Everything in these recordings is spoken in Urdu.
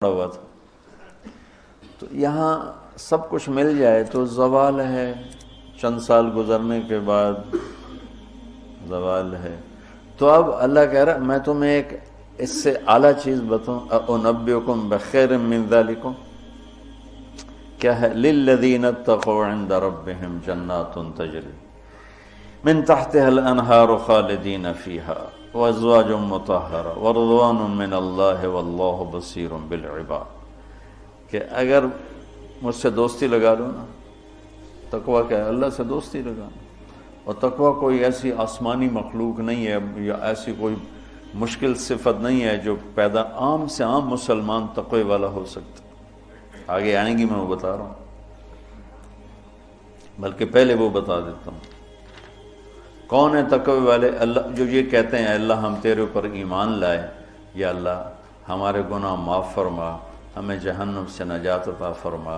ہوا تھا. تو یہاں سب کچھ مل جائے تو زوال ہے، چند سال گزرنے کے بعد زوال ہے. تو اب اللہ کہہ رہا میں تمہیں ایک اس سے اعلیٰ چیز بتاؤں، انبئکم بخیر من ذالکم، کیا ہے؟ للذین اتقوا عند ربہم جنات تجری من تحتها الانہار خالدین فیہا وازواج مطہرہ ورضوان من اللہ واللہ بصیر بالعباد. کہ اگر مجھ سے دوستی لگا لو نا، تقویٰ کیا ہے؟ اللہ سے دوستی لگانا. اور تقویٰ کوئی ایسی آسمانی مخلوق نہیں ہے یا ایسی کوئی مشکل صفت نہیں ہے جو پیدا عام سے عام مسلمان تقوی والا ہو سکتا. آگے آئیں گی، میں وہ بتا رہا ہوں، بلکہ پہلے وہ بتا دیتا ہوں. کون ہے تقوی والے؟ اللہ جو یہ کہتے ہیں اللہ ہم تیرے اوپر ایمان لائے، یا اللہ ہمارے گناہ معاف فرما، ہمیں جہنم سے نجات عطا فرما.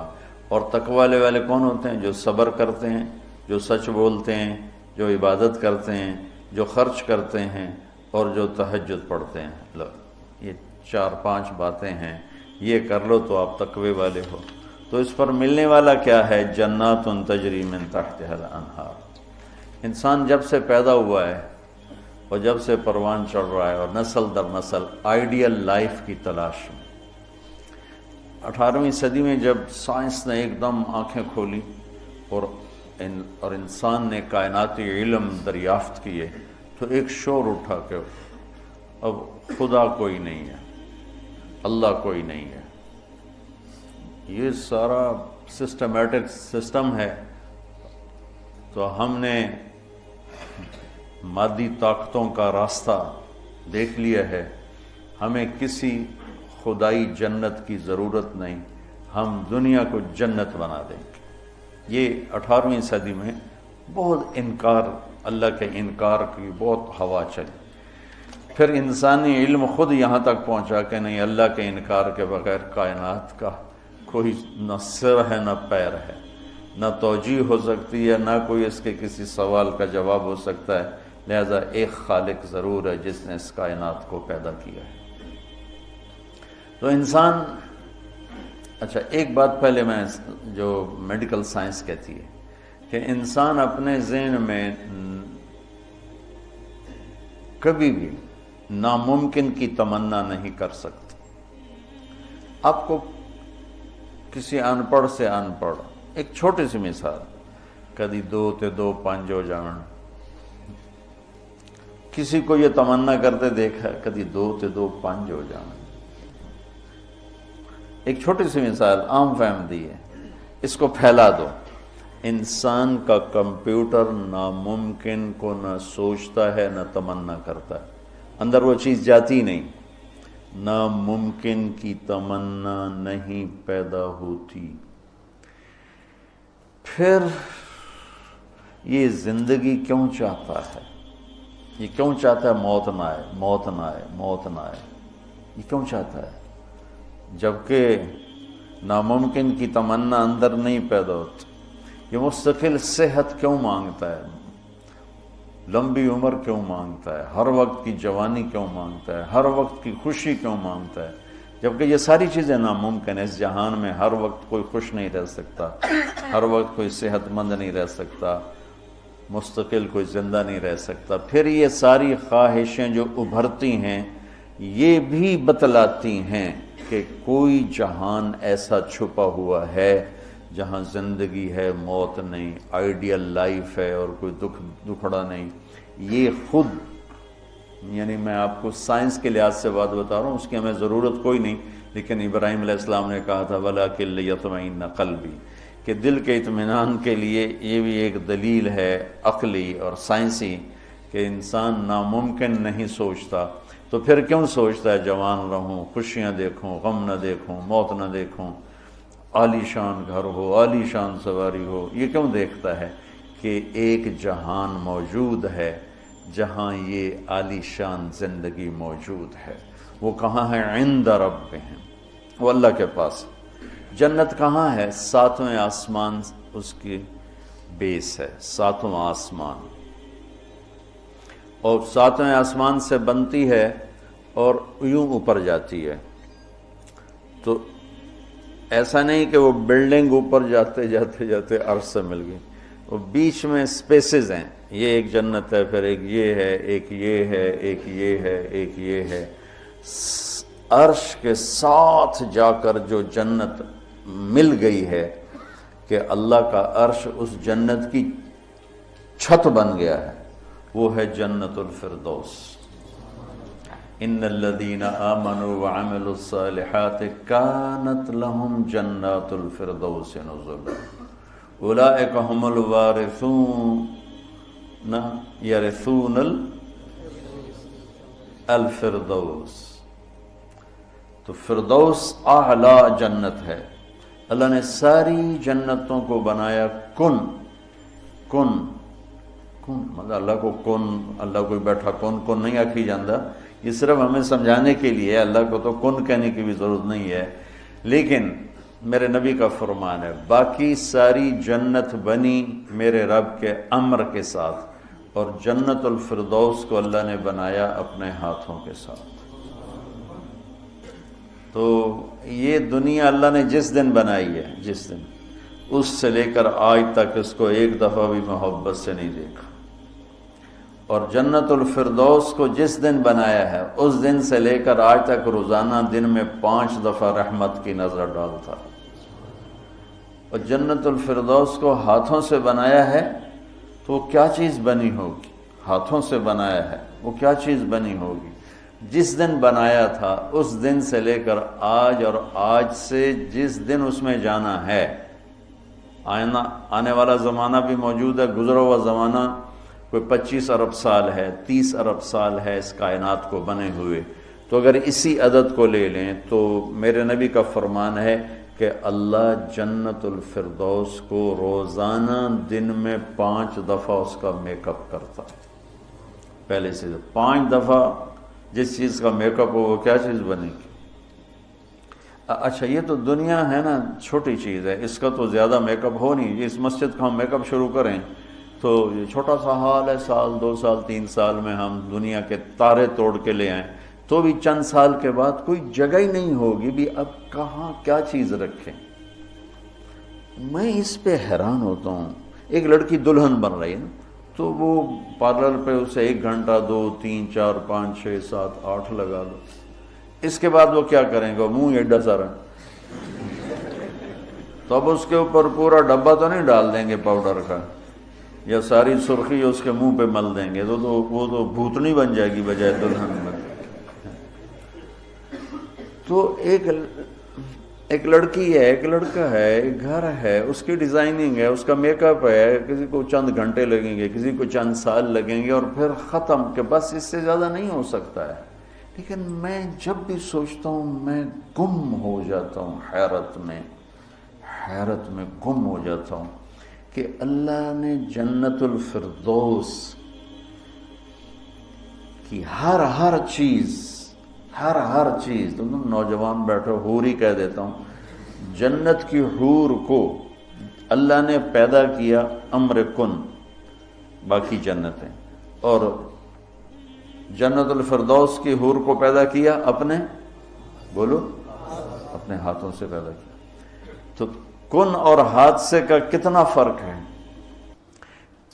اور تقوی والے کون ہوتے ہیں؟ جو صبر کرتے ہیں، جو سچ بولتے ہیں، جو عبادت کرتے ہیں، جو خرچ کرتے ہیں اور جو تہجد پڑھتے ہیں. لو یہ 4-5 باتیں ہیں، یہ کر لو تو آپ تقوی والے ہو. تو اس پر ملنے والا کیا ہے؟ جنات تجری من تحتها الانہار. انسان جب سے پیدا ہوا ہے اور جب سے پروان چڑھ رہا ہے اور نسل در نسل آئیڈیل لائف کی تلاش میں. 18ویں صدی میں جب سائنس نے ایک دم آنکھیں کھولی اور انسان نے کائناتی علم دریافت کیے، تو ایک شور اٹھا کہ اب خدا کوئی نہیں ہے، اللہ کوئی نہیں ہے. یہ سارا سسٹمیٹک سسٹم ہے. تو ہم نے مادی طاقتوں کا راستہ دیکھ لیا ہے، ہمیں کسی خدائی جنت کی ضرورت نہیں، ہم دنیا کو جنت بنا دیں گے. یہ 18ویں صدی میں بہت انکار، اللہ کے انکار کی بہت ہوا چلی. پھر انسانی علم خود یہاں تک پہنچا کہ نہیں، اللہ کے انکار کے بغیر کائنات کا کوئی نہ سر ہے نہ پیر ہے، نہ توجیہ ہو سکتی ہے، نہ کوئی اس کے کسی سوال کا جواب ہو سکتا ہے. لہذا ایک خالق ضرور ہے جس نے اس کائنات کو پیدا کیا ہے. تو انسان، اچھا ایک بات پہلے میں جو میڈیکل سائنس کہتی ہے کہ انسان اپنے ذہن میں کبھی بھی ناممکن کی تمنا نہیں کر سکتا. آپ کو کسی ان پڑھ سے ان پڑھ ایک چھوٹی سی مثال، کدی 2 تے 2 5 ہو جان. کسی کو یہ تمنا کرتے دیکھا کدی 2 تے 2 5 ہو جان. ایک چھوٹی سی مثال عام فہم دی ہے، اس کو پھیلا دو. انسان کا کمپیوٹر ناممکن کو نہ سوچتا ہے نہ تمنا کرتا ہے، اندر وہ چیز جاتی نہیں. ناممکن کی تمنا نہیں پیدا ہوتی. پھر یہ زندگی کیوں چاہتا ہے؟ یہ کیوں چاہتا ہے موت نہ آئے، موت نہ آئے، موت نہ آئے؟ یہ کیوں چاہتا ہے جبکہ ناممکن کی تمنا اندر نہیں پیدا ہوتی؟ یہ مستقل صحت کیوں مانگتا ہے، لمبی عمر کیوں مانگتا ہے، ہر وقت کی جوانی کیوں مانگتا ہے، ہر وقت کی خوشی کیوں مانگتا ہے، جبکہ یہ ساری چیزیں ناممکن ہیں. اس جہان میں ہر وقت کوئی خوش نہیں رہ سکتا، ہر وقت کوئی صحت مند نہیں رہ سکتا، مستقل کوئی زندہ نہیں رہ سکتا. پھر یہ ساری خواہشیں جو ابھرتی ہیں یہ بھی بتلاتی ہیں کہ کوئی جہان ایسا چھپا ہوا ہے جہاں زندگی ہے، موت نہیں، آئیڈیل لائف ہے اور کوئی دکھڑا نہیں. یہ خود، یعنی میں آپ کو سائنس کے لحاظ سے بات بتا رہا ہوں، اس کی ہمیں ضرورت کوئی نہیں، لیکن ابراہیم علیہ السلام نے کہا تھا وَلَٰكِن لِيَطْمَئِنَّ قَلْبِي، کہ دل کے اطمینان کے لیے یہ بھی ایک دلیل ہے عقلی اور سائنسی کہ انسان ناممکن نہیں سوچتا. تو پھر کیوں سوچتا ہے جوان رہوں، خوشیاں دیکھوں، غم نہ دیکھوں، موت نہ دیکھوں، عالی شان گھر ہو، عالی شان سواری ہو؟ یہ کیوں دیکھتا ہے کہ ایک جہان موجود ہے جہاں یہ عالی شان زندگی موجود ہے. وہ کہاں ہے؟ عند ربہم، وہ اللہ کے پاس. جنت کہاں ہے؟ 7ویں آسمان اس کی بیس ہے، 7واں آسمان. اور 7ویں آسمان سے بنتی ہے اور یوں اوپر جاتی ہے. تو ایسا نہیں کہ وہ بلڈنگ اوپر جاتے جاتے جاتے عرش سے مل گئی، وہ بیچ میں سپیسز ہیں، یہ ایک جنت ہے، پھر ایک یہ ہے، ایک یہ ہے، ایک یہ ہے، ایک یہ ہے۔ عرش کے ساتھ جا کر جو جنت مل گئی ہے کہ اللہ کا عرش اس جنت کی چھت بن گیا ہے، وہ ہے جنت الفردوس۔ ان الذین آمنوا وعملوا الصالحات کانت لهم جنات الفردوس نزلا اولئک هم الوارثون یرثون الفردوس۔ تو فردوس اعلی جنت ہے۔ اللہ نے ساری جنتوں کو بنایا کن کن کن، مطلب اللہ کو کن، اللہ کو بیٹھا کن کن نہیں آکھی جاندہ، یہ صرف ہمیں سمجھانے کے لیے، اللہ کو تو کن کہنے کی بھی ضرورت نہیں ہے، لیکن میرے نبی کا فرمان ہے باقی ساری جنت بنی میرے رب کے امر کے ساتھ، اور جنت الفردوس کو اللہ نے بنایا اپنے ہاتھوں کے ساتھ۔ تو یہ دنیا اللہ نے جس دن بنائی ہے، جس دن، اس سے لے کر آج تک اس کو ایک دفعہ بھی محبت سے نہیں دیکھا، اور جنت الفردوس کو جس دن بنایا ہے اس دن سے لے کر آج تک روزانہ دن میں 5 دفعہ رحمت کی نظر ڈالتا ہے۔ اور جنت الفردوس کو ہاتھوں سے بنایا ہے تو وہ کیا چیز بنی ہوگی؟ ہاتھوں سے بنایا ہے، وہ کیا چیز بنی ہوگی؟ جس دن بنایا تھا اس دن سے لے کر آج، اور آج سے جس دن اس میں جانا ہے، آنے والا زمانہ بھی موجود ہے، گزرا ہوا زمانہ کوئی 25 ارب سال ہے، 30 ارب سال ہے اس کائنات کو بنے ہوئے، تو اگر اسی عدد کو لے لیں تو میرے نبی کا فرمان ہے کہ اللہ جنت الفردوس کو روزانہ دن میں 5 دفعہ اس کا میک اپ کرتا ہے۔ پہلے سے 5 دفعہ جس چیز کا میک اپ ہو وہ کیا چیز بنے گی؟ اچھا یہ تو دنیا ہے نا، چھوٹی چیز ہے، اس کا تو زیادہ میک اپ ہو نہیں۔ اس مسجد کا ہم میک اپ شروع کریں تو یہ چھوٹا سا حال ہے، 1 2 سال 3 سال میں ہم دنیا کے تارے توڑ کے لے آئیں، تو بھی چند سال کے بعد کوئی جگہ ہی نہیں ہوگی بھی اب کہاں کیا چیز رکھیں۔ میں اس پہ حیران ہوتا ہوں، ایک لڑکی دلہن بن رہی ہے نا، تو وہ پارلر پہ اسے 1 گھنٹہ 2 3 4 5 6 7 8 لگا دو، اس کے بعد وہ کیا کریں گے؟ منہ ایڈا سارا، تو اب اس کے اوپر پورا ڈبہ تو نہیں ڈال دیں گے پاؤڈر کا، یا ساری سرخی اس کے منہ پہ مل دیں گے، تو وہ تو بھوتنی بن جائے گی بجائے دلہن بن۔ تو ایک لڑکی ہے، ایک لڑکا ہے، ایک گھر ہے، اس کی ڈیزائننگ ہے، اس کا میک اپ ہے، کسی کو چند گھنٹے لگیں گے، کسی کو چند سال لگیں گے، اور پھر ختم، کہ بس اس سے زیادہ نہیں ہو سکتا ہے۔ لیکن میں جب بھی سوچتا ہوں میں گم ہو جاتا ہوں، حیرت میں گم ہو جاتا ہوں کہ اللہ نے جنت الفردوس کی ہر چیز، تم نوجوان بیٹھو، حور ہی کہہ دیتا ہوں، جنت کی حور کو اللہ نے پیدا کیا امر کن، باقی جنتیں، اور جنت الفردوس کی حور کو پیدا کیا اپنے ہاتھوں سے پیدا کیا۔ تو کن اور ہاتھ سے کا کتنا فرق ہے۔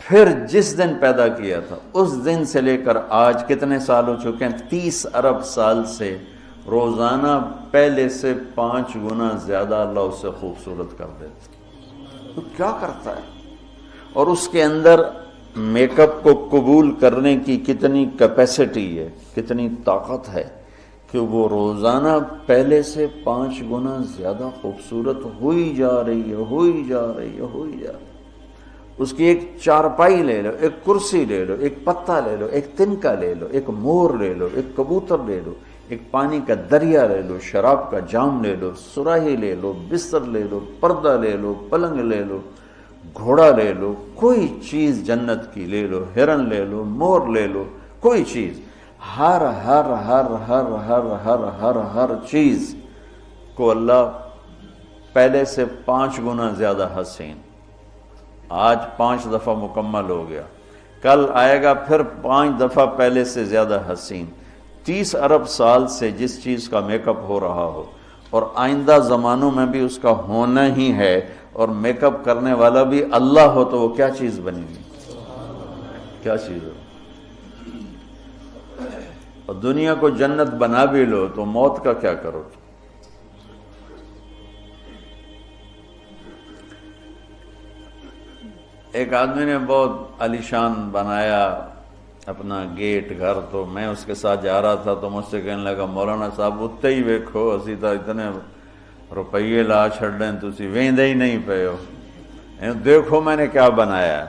پھر جس دن پیدا کیا تھا اس دن سے لے کر آج کتنے سال ہو چکے ہیں؟ 30 ارب سال سے روزانہ پہلے سے 5 گنا زیادہ اللہ اسے خوبصورت کر دیتا۔ تو کیا کرتا ہے؟ اور اس کے اندر میک اپ کو قبول کرنے کی کتنی کیپیسٹی ہے، کتنی طاقت ہے کہ وہ روزانہ پہلے سے 5 گنا زیادہ خوبصورت ہوئی جا رہی ہے۔ اس کی ایک چارپائی لے لو، ایک کرسی لے لو، ایک پتا لے لو، ایک تنکا لے لو، ایک مور لے لو، ایک کبوتر لے لو، ایک پانی کا دریا لے لو، شراب کا جام لے لو، سراہی لے لو، بستر لے لو، پردہ لے لو، پلنگ لے لو، گھوڑا لے لو، کوئی چیز جنت کی لے لو، ہرن لے لو، مور لے لو، کوئی چیز، ہر چیز کو اللہ پہلے سے 5 گنا زیادہ حسین۔ آج 5 دفعہ مکمل ہو گیا، کل آئے گا پھر 5 دفعہ پہلے سے زیادہ حسین۔ 30 ارب سال سے جس چیز کا میک اپ ہو رہا ہو اور آئندہ زمانوں میں بھی اس کا ہونا ہی ہے، اور میک اپ کرنے والا بھی اللہ ہو تو وہ کیا چیز بنے گی؟ کیا چیز ہو؟ اور دنیا کو جنت بنا بھی لو تو موت کا کیا کرو؟ ایک آدمی نے بہت عالیشان بنایا اپنا گیٹ گھر، تو میں اس کے ساتھ جا رہا تھا تو مجھ سے کہنے لگا مولانا صاحب اتنے ہی ویکھو اسی تو اتنے روپیے لا چھڑیں تسی ویندے ہی نہیں پے ہو، دیکھو میں نے کیا بنایا۔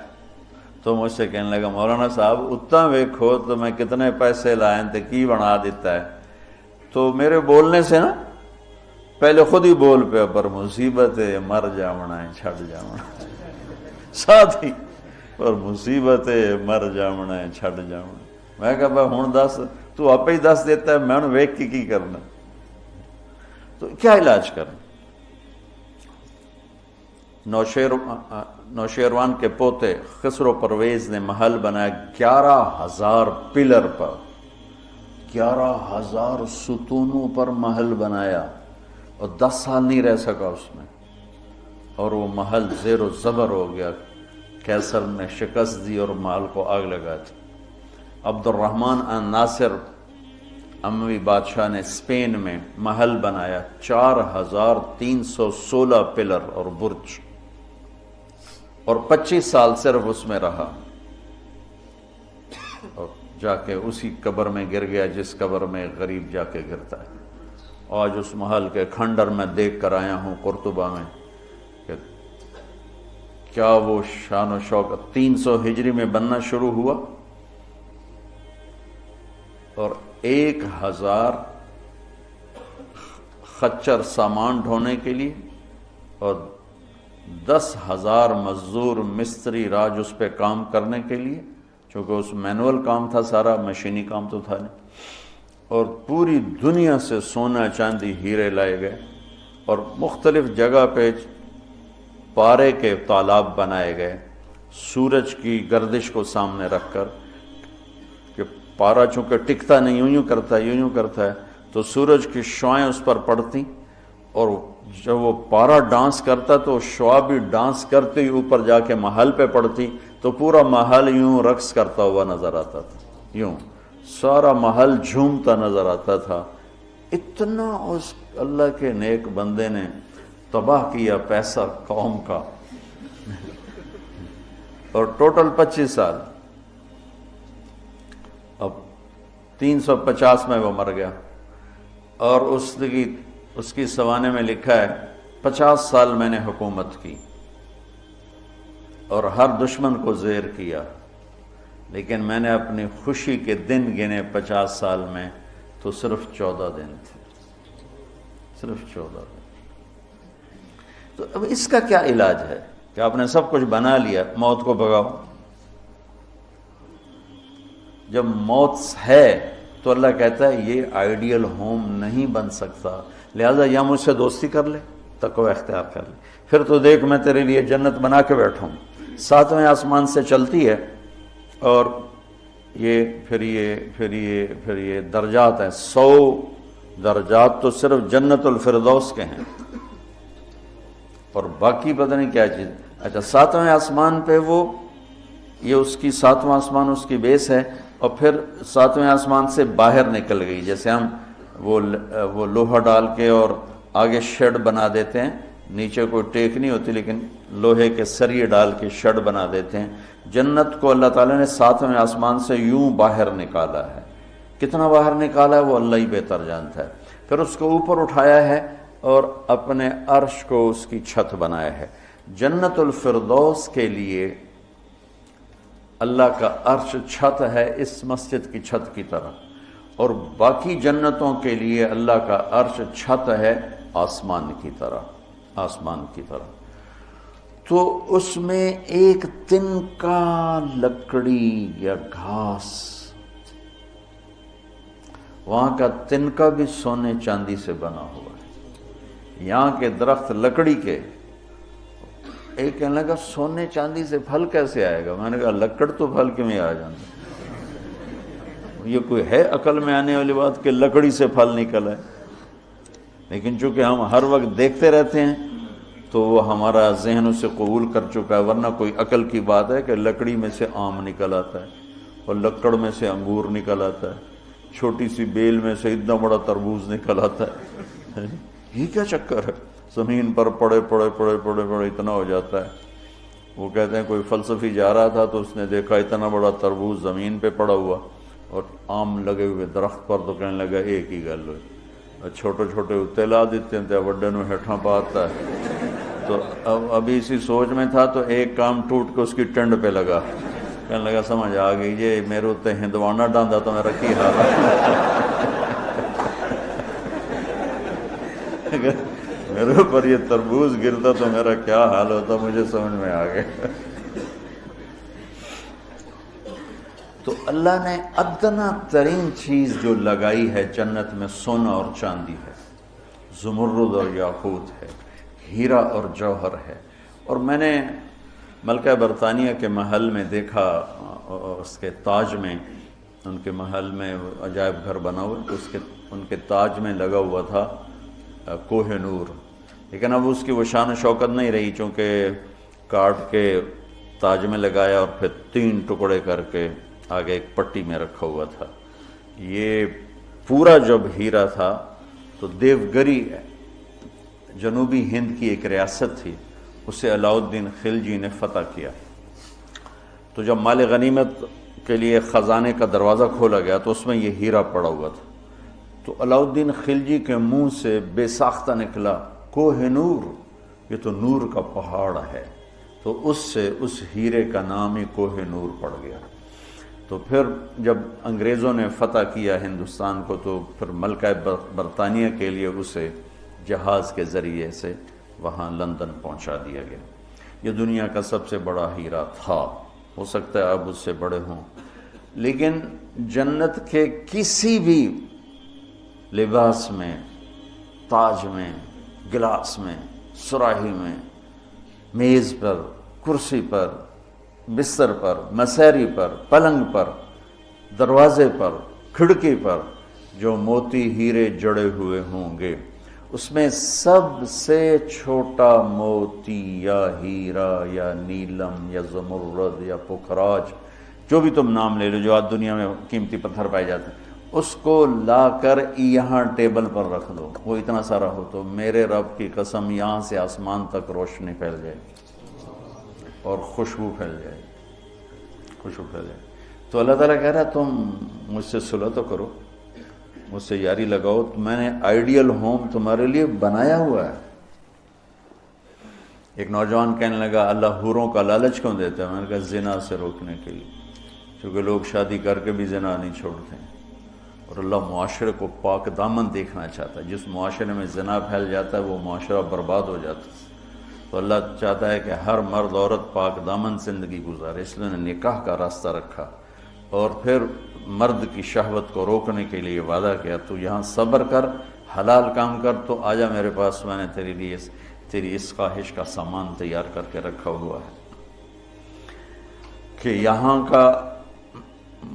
تو مجھ سے کہنے لگا مولانا صاحب اتنا ویکھو تو میں کتنے پیسے لائیں تے کی بنا دیتا ہے۔ تو میرے بولنے سے نا پہلے خود ہی بول پہ پر مصیبت ہے مر جاونا ہے چھڑ جاونا، ساتھ ہی پر مصیبت ہے مر جاونا ہے چھڑ جاونا۔ میں کہا بھائی ہوں دس، تو آپ ہی دس دیتا ہے، میں ہوں ویک کی کرنا؟ تو کیا علاج کرنا؟ نوشیروان کے پوتے خسرو پرویز نے محل بنایا 11,000 پلر پر، 11,000 ستونوں پر محل بنایا، اور 10 سال نہیں رہ سکا اس میں، اور وہ محل زیر و زبر ہو گیا۔ کیسر نے شکست دی اور محل کو آگ لگا دی۔ عبد الرحمن الناصر اموی بادشاہ نے اسپین میں محل بنایا 4,316 پلر اور برج، اور 25 سال صرف اس میں رہا، اور جا کے اسی قبر میں گر گیا جس قبر میں غریب جا کے گرتا ہے۔ آج اس محل کے کھنڈر میں دیکھ کر آیا ہوں قرطبہ میں کہ کیا وہ شان و شوکت 300 ہجری میں بننا شروع ہوا، اور 1,000 خچر سامان ڈھونے کے لیے اور 10,000 مزدور مستری راج اس پہ کام کرنے کے لیے، چونکہ اس مینول کام تھا سارا، مشینی کام تو تھا نہیں، اور پوری دنیا سے سونا چاندی ہیرے لائے گئے، اور مختلف جگہ پہ پارے کے تالاب بنائے گئے سورج کی گردش کو سامنے رکھ کر، کہ پارا چونکہ ٹکتا نہیں، یوں کرتا ہے تو سورج کی شعائیں اس پر پڑتی، اور جب وہ پارا ڈانس کرتا تو شعا بھی ڈانس کرتے ہی اوپر جا کے محل پہ پڑتی، تو پورا محل یوں رقص کرتا ہوا نظر آتا تھا، یوں سارا محل جھومتا نظر آتا تھا۔ اتنا اس اللہ کے نیک بندے نے تباہ کیا پیسہ قوم کا، اور ٹوٹل 25 سال، اب 350 میں وہ مر گیا، اور اس کی سوانے میں لکھا ہے 50 سال میں نے حکومت کی اور ہر دشمن کو زیر کیا، لیکن میں نے اپنی خوشی کے دن گنے 50 سال میں تو صرف 14 دن تھے، صرف 14 دن۔ تو اب اس کا کیا علاج ہے کہ آپ نے سب کچھ بنا لیا، موت کو بھگاؤ۔ جب موت ہے تو اللہ کہتا ہے یہ آئیڈیل ہوم نہیں بن سکتا، لہذا یا مجھ سے دوستی کر لے، تقوی اختیار کر لے، پھر تو دیکھ میں تیرے لیے جنت بنا کے بیٹھوں، 7ویں آسمان سے چلتی ہے، اور پھر یہ درجات ہیں، 100 درجات تو صرف جنت الفردوس کے ہیں، اور باقی پتہ نہیں کیا چیز۔ اچھا 7ویں آسمان پہ یہ اس کی 7واں آسمان اس کی بیس ہے، اور پھر 7ویں آسمان سے باہر نکل گئی، جیسے ہم وہ لوہا ڈال کے اور آگے شیڈ بنا دیتے ہیں، نیچے کوئی ٹیک نہیں ہوتی لیکن لوہے کے سریے ڈال کے شیڈ بنا دیتے ہیں، جنت کو اللہ تعالیٰ نے 7ویں آسمان سے یوں باہر نکالا ہے۔ کتنا باہر نکالا ہے وہ اللہ ہی بہتر جانتا ہے۔ پھر اس کو اوپر اٹھایا ہے اور اپنے عرش کو اس کی چھت بنایا ہے۔ جنت الفردوس کے لیے اللہ کا عرش چھت ہے اس مسجد کی چھت کی طرح، اور باقی جنتوں کے لیے اللہ کا عرش چھت ہے آسمان کی طرح، آسمان کی طرح۔ تو اس میں ایک تنکا لکڑی یا گھاس، وہاں کا تنکا بھی سونے چاندی سے بنا ہوا ہے، یہاں کے درخت لکڑی کے۔ ایک کہنے لگا سونے چاندی سے پھل کیسے آئے گا؟ میں نے کہا لکڑ تو پھل کیوں میں آ جاتا، یہ کوئی ہے عقل میں آنے والی بات کہ لکڑی سے پھل نکل ہے؟ لیکن چونکہ ہم ہر وقت دیکھتے رہتے ہیں تو وہ ہمارا ذہن اسے قبول کر چکا ہے. ورنہ کوئی عقل کی بات ہے کہ لکڑی میں سے آم نکل آتا ہے اور لکڑ میں سے انگور نکل آتا ہے, چھوٹی سی بیل میں سے اتنا بڑا تربوز نکل آتا ہے. یہ کیا چکر ہے؟ زمین پر پڑے پڑے پڑے پڑے پڑے اتنا ہو جاتا ہے. وہ کہتے ہیں کوئی فلسفی جا رہا تھا تو اس نے دیکھا اتنا بڑا تربوز زمین پہ پڑا ہوا اور آم لگے ہوئے درخت پر, تو کہنے لگا ایک ہی گل ہوئی, چھوٹے چھوٹے اتنے لا دیتے ہیں تو وڈے نو ہیٹھاں پاتا ہے. تو ابھی اسی سوچ میں تھا تو ایک کام ٹوٹ کے اس کی ٹنڈ پہ لگا, کہنے لگا سمجھ آ گئی یہ میرے اتنے ہندوانا ڈاندا تو میرا کی حال ہے, میرے اوپر یہ تربوز گرتا تو میرا کیا حال ہوتا, مجھے سمجھ میں آ گیا. تو اللہ نے ادنا ترین چیز جو لگائی ہے جنت میں سونا اور چاندی ہے, زمرد اور یاقوت ہے, ہیرا اور جوہر ہے. اور میں نے ملکہ برطانیہ کے محل میں دیکھا, اس کے تاج میں, ان کے محل میں عجائب گھر بنا ہوا تو ان کے تاج میں لگا ہوا تھا کوہ نور. لیکن اب اس کی وہ شان و شوکت نہیں رہی, چونکہ کاٹ کے تاج میں لگایا اور پھر 3 ٹکڑے کر کے آگے ایک پٹی میں رکھا ہوا تھا. یہ پورا جب ہیرا تھا تو دیوگری جنوبی ہند کی ایک ریاست تھی, اسے علاؤ الدین خلجی نے فتح کیا. تو جب مال غنیمت کے لیے خزانے کا دروازہ کھولا گیا تو اس میں یہ ہیرا پڑا ہوا تھا. تو علاؤ الدین خلجی کے منہ سے بے ساختہ نکلا کوہ نور, یہ تو نور کا پہاڑ ہے. تو اس سے اس ہیرے کا نام ہی کوہ نور پڑ گیا. تو پھر جب انگریزوں نے فتح کیا ہندوستان کو تو پھر ملکہ برطانیہ کے لیے اسے جہاز کے ذریعے سے وہاں لندن پہنچا دیا گیا. یہ دنیا کا سب سے بڑا ہیرا تھا, ہو سکتا ہے اب اس سے بڑے ہوں, لیکن جنت کے کسی بھی لباس میں, تاج میں, گلاس میں, سراہی میں, میز پر, کرسی پر, بستر پر, مسیری پر, پلنگ پر, دروازے پر, کھڑکی پر جو موتی ہیرے جڑے ہوئے ہوں گے, اس میں سب سے چھوٹا موتی یا ہیرا یا نیلم یا زمرد یا پکھراج, جو بھی تم نام لے لو, جو آج دنیا میں قیمتی پتھر پائے جاتے ہیں, اس کو لا کر یہاں ٹیبل پر رکھ دو. وہ اتنا سارا ہو تو میرے رب کی قسم یہاں سے آسمان تک روشنی پھیل جائے اور خوشبو پھیل جائے, خوشبو پھیل جائے. تو اللہ تعالیٰ کہہ رہا ہے تم مجھ سے صلح تو کرو, مجھ سے یاری لگاؤ, تو میں نے آئیڈیل ہوم تمہارے لیے بنایا ہوا ہے. ایک نوجوان کہنے لگا اللہ حوروں کا لالچ کیوں دیتا ہے؟ میں نے کہا زنا سے روکنے کے لیے, کیونکہ لوگ شادی کر کے بھی زنا نہیں چھوڑتے ہیں, اور اللہ معاشرے کو پاک دامن دیکھنا چاہتا ہے. جس معاشرے میں زنا پھیل جاتا ہے وہ معاشرہ برباد ہو جاتا ہے. تو اللہ چاہتا ہے کہ ہر مرد عورت پاک دامن زندگی گزارے, اس لیے نے نکاح کا راستہ رکھا, اور پھر مرد کی شہوت کو روکنے کے لیے وعدہ کیا تو یہاں صبر کر, حلال کام کر, تو آجا میرے پاس, میں نے تیرے لیے تیری اس خواہش کا سامان تیار کر کے رکھا ہوا ہے. کہ یہاں کا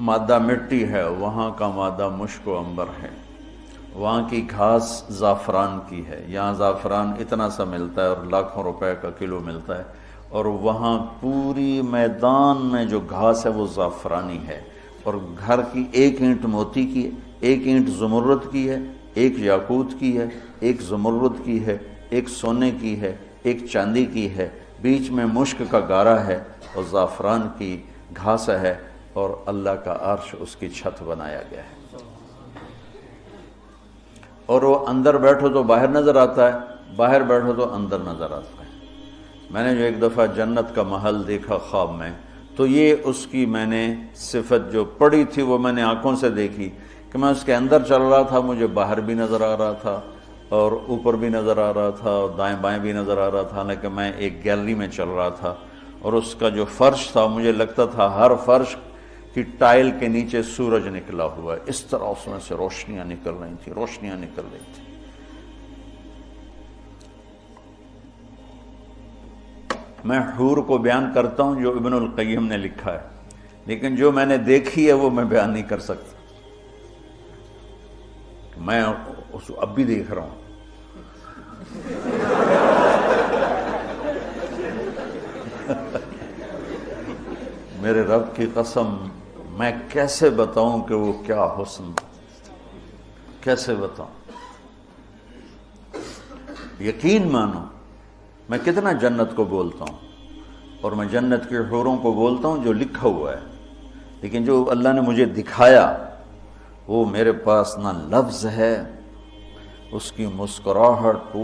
مادہ مٹی ہے, وہاں کا مادہ مشک و عنبر ہے, وہاں کی گھاس زعفران کی ہے, یہاں زعفران اتنا سا ملتا ہے اور لاکھوں روپے کا کلو ملتا ہے, اور وہاں پوری میدان میں جو گھاس ہے وہ زعفرانی ہے, اور گھر کی 1 اینٹ موتی کی ہے, 1 اینٹ زمرد کی ہے, 1 یاقوت کی ہے, 1 زمرد کی ہے, 1 سونے کی ہے, 1 چاندی کی ہے, بیچ میں مشک کا گارا ہے اور زعفران کی گھاس ہے, اور اللہ کا عرش اس کی چھت بنایا گیا ہے. اور وہ اندر بیٹھو تو باہر نظر آتا ہے, باہر بیٹھو تو اندر نظر آتا ہے. میں نے جو ایک دفعہ جنت کا محل دیکھا خواب میں, تو یہ اس کی میں نے صفت جو پڑی تھی وہ میں نے آنکھوں سے دیکھی کہ میں اس کے اندر چل رہا تھا, مجھے باہر بھی نظر آ رہا تھا اور اوپر بھی نظر آ رہا تھا اور دائیں بائیں بھی نظر آ رہا تھا. حالانکہ میں ایک گیلری میں چل رہا تھا, اور اس کا جو فرش تھا مجھے لگتا تھا ہر فرش کی ٹائل کے نیچے سورج نکلا ہوا ہے, اس طرح اس میں سے روشنیاں نکل رہی تھیں, روشنیاں نکل رہی تھیں. میں حور کو بیان کرتا ہوں جو ابن القیم نے لکھا ہے, لیکن جو میں نے دیکھی ہے وہ میں بیان نہیں کر سکتا. میں اس اب بھی دیکھ رہا ہوں, میرے رب کی قسم میں کیسے بتاؤں کہ وہ کیا حسن، کیسے بتاؤں؟ یقین مانو میں کتنا جنت کو بولتا ہوں، اور میں جنت کے حوروں کو بولتا ہوں جو لکھا ہوا ہے، لیکن جو اللہ نے مجھے دکھایا وہ میرے پاس نہ لفظ ہے، اس کی مسکراہٹ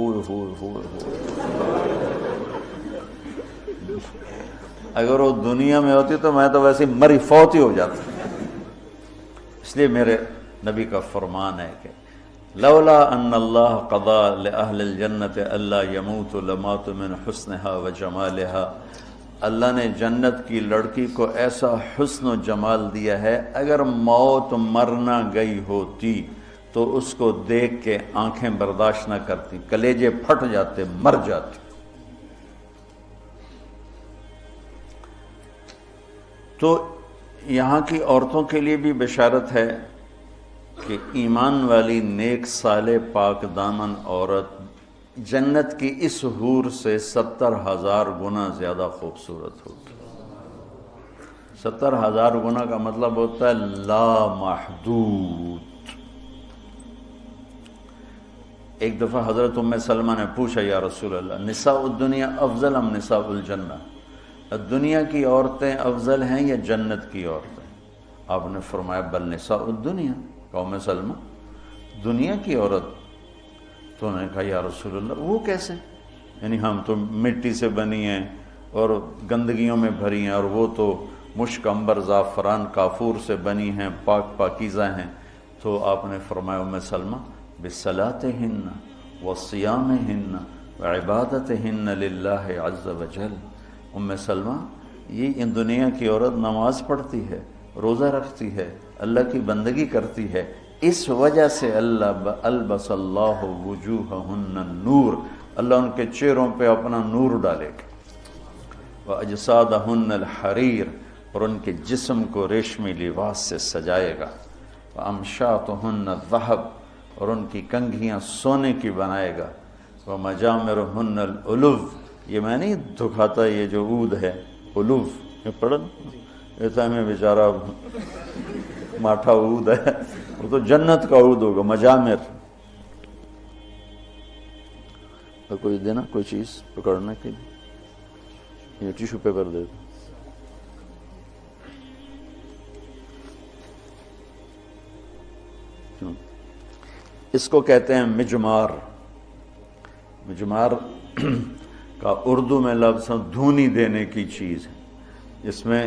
اگر وہ دنیا میں ہوتی تو میں تو ویسے مری فوت ہی ہو جاتا۔ اس لیے میرے نبی کا فرمان ہے کہ لولا ان اللہ قضا لأہل الجنت الا یموت لمات من حسنها وجمالها، اللہ نے جنت کی لڑکی کو ایسا حسن و جمال دیا ہے، اگر موت مرنا گئی ہوتی تو اس کو دیکھ کے آنکھیں برداشت نہ کرتی، کلیجے پھٹ جاتے، مر جاتی۔ تو یہاں کی عورتوں کے لیے بھی بشارت ہے کہ ایمان والی نیک صالح پاک دامن عورت جنت کی اس حور سے 70,000 گنا زیادہ خوبصورت ہوگی۔ 70,000 گنا کا مطلب ہوتا ہے لا محدود۔ ایک دفعہ حضرت ام سلمہ نے پوچھا یا رسول اللہ نساء الدنیا افضل ام نساء الجنہ، دنیا کی عورتیں افضل ہیں یا جنت کی عورتیں؟ آپ نے فرمایا بل نساء الدنیا، ام سلمہ دنیا کی عورت۔ تو انہوں نے کہا یا رسول اللہ وہ کیسے؟ یعنی ہم تو مٹی سے بنی ہیں اور گندگیوں میں بھری ہیں، اور وہ تو مشک عنبر زعفران کافور سے بنی ہیں، پاک پاکیزہ ہیں۔ تو آپ نے فرمایا ام سلمہ بصلاتہن وصیامہن وعبادتہن للہ عز وجل۔ ام سلمہ یہ ان دنیا کی عورت نماز پڑھتی ہے، روزہ رکھتی ہے، اللہ کی بندگی کرتی ہے، اس وجہ سے اللہ البس اللہ وجوہہن النور، اللہ ان کے چہروں پہ اپنا نور ڈالے گا، واجسادہن الحریر، اور ان کے جسم کو ریشمی لباس سے سجائے گا، وامشاطہن الذہب، اور ان کی کنگھیاں سونے کی بنائے گا، ومجامرہن الالو، یہ میں نہیں دکھاتا یہ جو عود ہے الو، یہ پڑھن ایسا میں بیچارہ ماٹھا عود ہے، وہ تو جنت کا عود ہوگا، مجامر۔ کوئی دینا کوئی چیز پکڑنے کے لیے، یہ ٹیشو پیپر دے دو۔ اس کو کہتے ہیں مجمار۔ مجمار کا اردو میں لفظ دھونی دینے کی چیز ہے، جس میں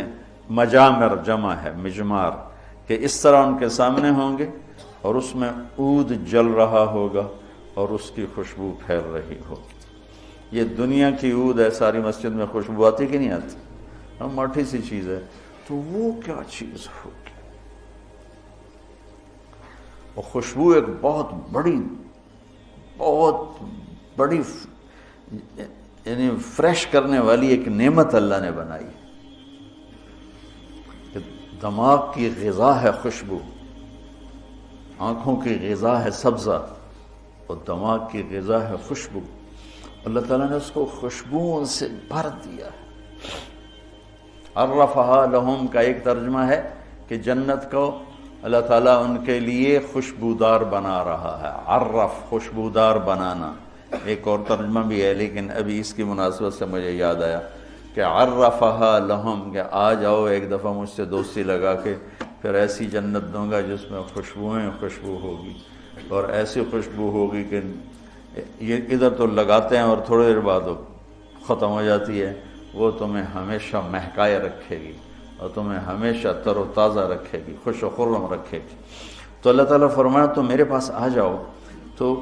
مجامر جمع ہے مجمار، کہ اس طرح ان کے سامنے ہوں گے اور اس میں عود جل رہا ہوگا اور اس کی خوشبو پھیل رہی ہوگی۔ یہ دنیا کی عود ہے، ساری مسجد میں خوشبو آتی کہ نہیں آتی؟ ہم ماٹھی سی چیز ہے، تو وہ کیا چیز ہوگی؟ اور خوشبو ایک بہت بڑی یعنی فریش کرنے والی ایک نعمت اللہ نے بنائی ہے۔ دماغ کی غذا ہے خوشبو، آنکھوں کی غذا ہے سبزہ، اور دماغ کی غذا ہے خوشبو۔ اللہ تعالیٰ نے اس کو خوشبوؤں سے بھر دیا ہے۔ عرفہا لہم کا ایک ترجمہ ہے کہ جنت کو اللہ تعالیٰ ان کے لیے خوشبودار بنا رہا ہے۔ عرف خوشبودار بنانا، ایک اور ترجمہ بھی ہے لیکن ابھی اس کی مناسبت سے مجھے یاد آیا کہ عرفہا لہم، کہ آ جاؤ ایک دفعہ مجھ سے دوستی لگا کے، پھر ایسی جنت دوں گا جس میں خوشبوئیں خوشبو ہوگی، اور ایسی خوشبو ہوگی کہ یہ ادھر تو لگاتے ہیں اور تھوڑی دیر بعد ختم ہو جاتی ہے، وہ تمہیں ہمیشہ مہکائے رکھے گی اور تمہیں ہمیشہ تر و تازہ رکھے گی، خوش و خرم رکھے گی۔ تو اللہ تعالیٰ فرمایا تم میرے پاس آ جاؤ، تو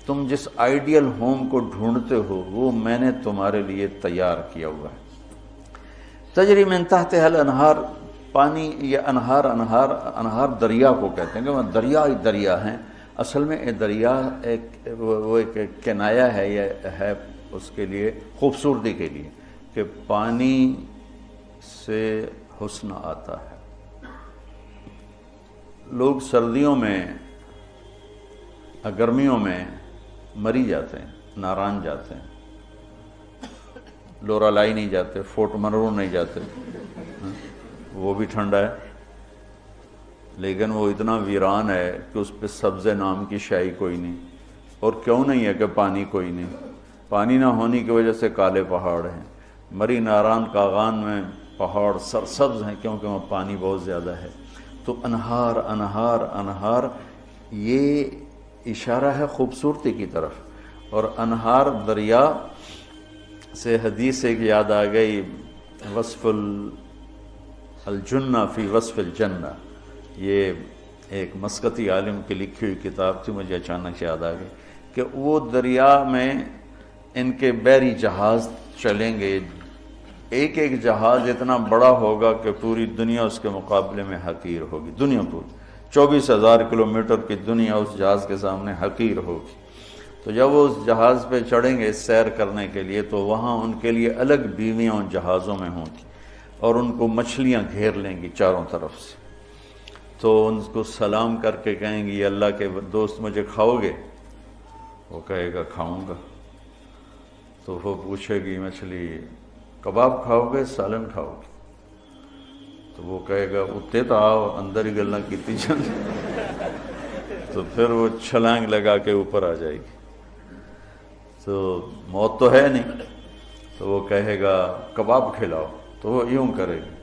تم جس آئیڈیل ہوم کو ڈھونڈتے ہو وہ میں نے تمہارے لیے تیار کیا ہوا ہے۔ تجری من تحتها الانہار، پانی یا انہار دریا کو کہتے ہیں کہ وہ دریا ہی دریا ہیں۔ اصل میں دریا ایک کنایا ہے، یہ ہے اس کے لیے خوبصورتی کے لیے کہ پانی سے حسن آتا ہے۔ لوگ سردیوں میں گرمیوں میں مری جاتے ہیں، ناران جاتے ہیں، لورالائی نہیں جاتے، فورٹ منرو نہیں جاتے، وہ بھی ٹھنڈا ہے لیکن وہ اتنا ویران ہے کہ اس پہ سبز نام کی شائی کوئی نہیں. اور کیوں نہیں ہے کہ پانی کوئی نہیں؟ پانی نہ ہونے کی وجہ سے کالے پہاڑ ہیں. مری ناران کاغان میں پہاڑ سرسبز ہیں کیونکہ وہاں پانی بہت زیادہ ہے. تو انہار انہار انہار، یہ اشارہ ہے خوبصورتی کی طرف. اور انہار دریا سے حدیث ایک یاد آ گئی، وصف الجنہ فی وصف الجنہ، یہ ایک مسقطی عالم کی لکھی ہوئی کتاب تھی، مجھے اچانک سے یاد آ گئی کہ وہ دریا میں ان کے بحری جہاز چلیں گے، ایک ایک جہاز اتنا بڑا ہوگا کہ پوری دنیا اس کے مقابلے میں حقیر ہوگی. دنیا پوری 24,000 کلومیٹر کی دنیا اس جہاز کے سامنے حقیر ہوگی. تو جب وہ اس جہاز پہ چڑھیں گے سیر کرنے کے لیے تو وہاں ان کے لیے الگ بیویاں ان جہازوں میں ہوں گی اور ان کو مچھلیاں گھیر لیں گی چاروں طرف سے. تو ان کو سلام کر کے کہیں گی اللہ کے دوست مجھے کھاؤ گے؟ وہ کہے گا کھاؤں گا. تو وہ پوچھے گی مچھلی کباب کھاؤ گے سالن کھاؤ گے؟ تو وہ کہے گا اتے تو آؤ اندر ہی گلنا کیتی چل. تو پھر وہ چھلانگ لگا کے اوپر آ جائے گی. تو موت تو ہے نہیں، تو وہ کہے گا کباب کھلاؤ، تو وہ یوں کرے گی.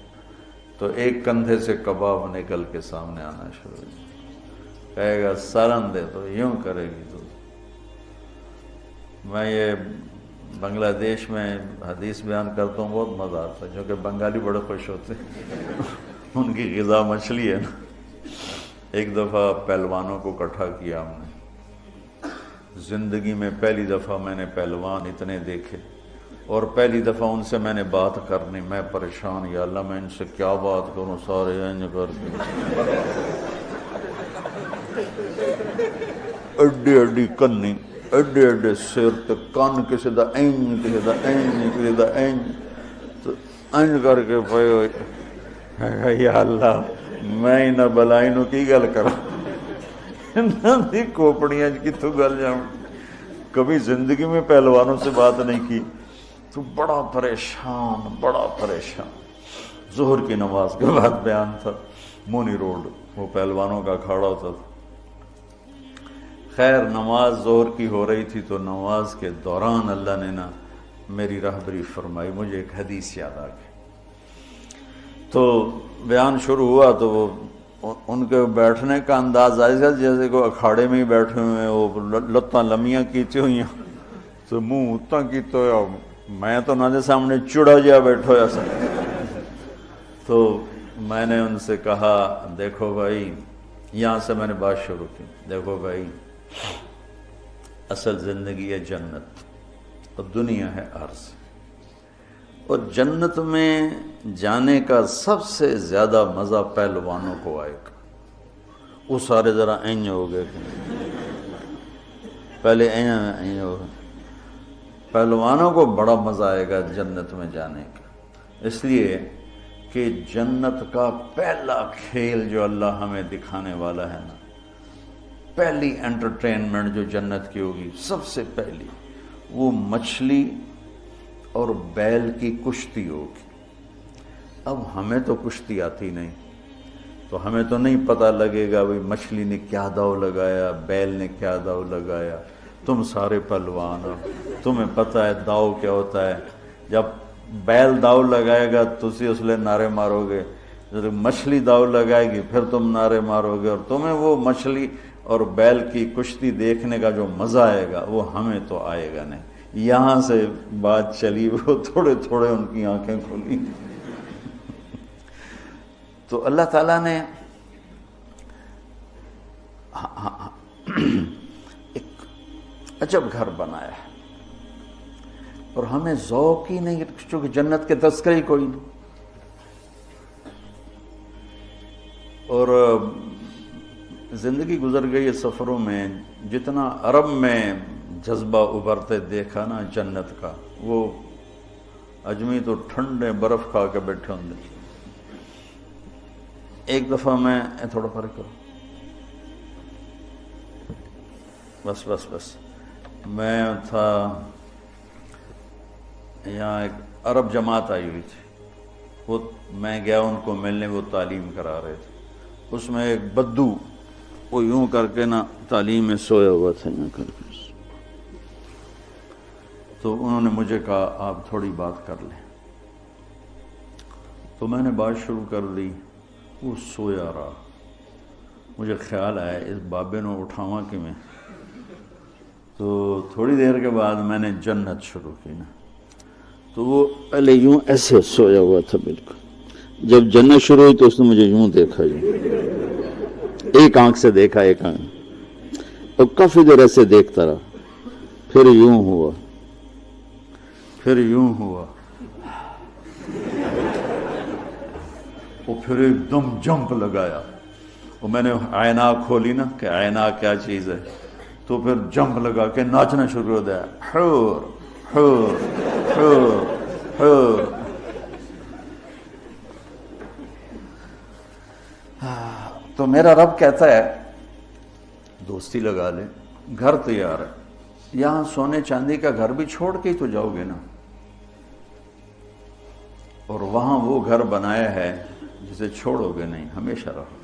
تو ایک کندھے سے کباب نکل کے سامنے آنا شروع ہو جائے. کہے گا سالن دے، تو یوں کرے گی. تو میں یہ بنگلہ دیش میں حدیث بیان کرتا ہوں، بہت مزہ آتا ہے کیونکہ بنگالی بڑے خوش ہوتے ہیں ان کی غذا مچھلی ہے نا. ایک دفعہ پہلوانوں کو اکٹھا کیا ہم نے، زندگی میں پہلی دفعہ میں نے پہلوان اتنے دیکھے، اور پہلی دفعہ ان سے میں نے بات کرنی. میں پریشان، یا اللہ میں ان سے کیا بات کروں، سارے انج کر کے اڈی اڈی کنی، اڈے اڈے سر تے کن، کسی دا اینج کسی دا اینج کسی دا اینج. تو اینج کر کے پے ہوئے، یا اللہ میں انہاں بلائنوں کی گل کراں، انہاں دی کھوپڑیاں کتوں گل جاؤں. کبھی زندگی میں پہلوانوں سے بات نہیں کی. تو بڑا پریشان بڑا پریشان. ظہر کی نماز کے بعد بیان تھا، مونی روڈ وہ پہلوانوں کا کھاڑا ہوتا تھا. خیر نماز ظہر کی ہو رہی تھی، تو نماز کے دوران اللہ نے نا میری رہبری فرمائی. مجھے ایک حدیث یاد آ گئی. تو بیان شروع ہوا تو وہ ان کے بیٹھنے کا انداز ایسا جیسے کہ اکھاڑے میں ہی بیٹھے ہوئے ہیں، وہ لتاں لمیاں کیتی ہوئی ہیں، تو منہ اتنا کیتا ہوا. میں تو نہ دے سامنے چڑا جا بیٹھا ہوا سا. تو میں نے ان سے کہا دیکھو بھائی، یہاں سے میں نے بات شروع کی، دیکھو بھائی اصل زندگی ہے جنت اور دنیا ہے عرض. اور جنت میں جانے کا سب سے زیادہ مزہ پہلوانوں کو آئے گا. وہ سارے ذرا اینج ہو گئے، پہلے اینج ہو گئے. پہلوانوں کو بڑا مزہ آئے گا جنت میں جانے کا، اس لیے کہ جنت کا پہلا کھیل جو اللہ ہمیں دکھانے والا ہے نا، پہلی انٹرٹینمنٹ جو جنت کی ہوگی سب سے پہلی، وہ مچھلی اور بیل کی کشتی ہوگی. اب ہمیں تو کشتی آتی نہیں، تو ہمیں تو نہیں پتہ لگے گا بھئی مچھلی نے کیا داؤ لگایا، بیل نے کیا داؤ لگایا. تم سارے پہلوان ہو، تمہیں پتہ ہے داؤ کیا ہوتا ہے. جب بیل داؤ لگائے گا تسی اس لئے نعرے مارو گے، جب مچھلی داؤ لگائے گی پھر تم نعرے مارو گے، اور تمہیں وہ مچھلی اور بیل کی کشتی دیکھنے کا جو مزہ آئے گا وہ ہمیں تو آئے گا نہیں. یہاں سے بات چلی، وہ تھوڑے تھوڑے ان کی آنکھیں کھلی. تو اللہ تعالیٰ نے ایک عجب گھر بنایا ہے، اور ہمیں ذوق ہی نہیں، چونکہ جنت کے تذکرے ہی کوئی نہیں. اور زندگی گزر گئی سفروں میں، جتنا عرب میں جذبہ ابھرتے دیکھا نا جنت کا، وہ اجمی تو ٹھنڈے برف کھا کے بیٹھے ہوں. ایک دفعہ میں تھوڑا فرق کرو، بس میں تھا یہاں، ایک عرب جماعت آئی ہوئی تھی، وہ میں گیا ان کو ملنے، وہ تعلیم کرا رہے تھے، اس میں ایک بدو وہ یوں کر کے نا تعلیم میں سویا ہوا تھا یوں کر کے، تو انہوں نے مجھے کہا آپ تھوڑی بات کر لیں، تو میں نے بات شروع کر دی، وہ سویا رہا، مجھے خیال آیا اس بابے نے اٹھاواں کہ میں، تو تھوڑی دیر کے بعد میں نے جنت شروع کی نا، تو وہ پہلے یوں ایسے سویا ہوا تھا بالکل، جب جنت شروع ہوئی تو اس نے مجھے یوں دیکھا، یوں ایک آنکھ سے دیکھا، ایک آنکھ، اور کافی دیر ایسے دیکھتا رہا، پھر یوں ہوا، پھر یوں ہوا، وہ پھر ایک دم جمپ لگایا، وہ میں نے عیناک کھولی نا کہ عیناک کیا چیز ہے، تو پھر جمپ لگا کے ناچنا شروع ہو گیا، حور حور حور حور۔ تو میرا رب کہتا ہے دوستی لگا لے، گھر تیار ہے، یہاں سونے چاندی کا گھر بھی چھوڑ کے ہی تو جاؤ گے نا، اور وہاں وہ گھر بنایا ہے جسے چھوڑو گے نہیں، ہمیشہ رہو۔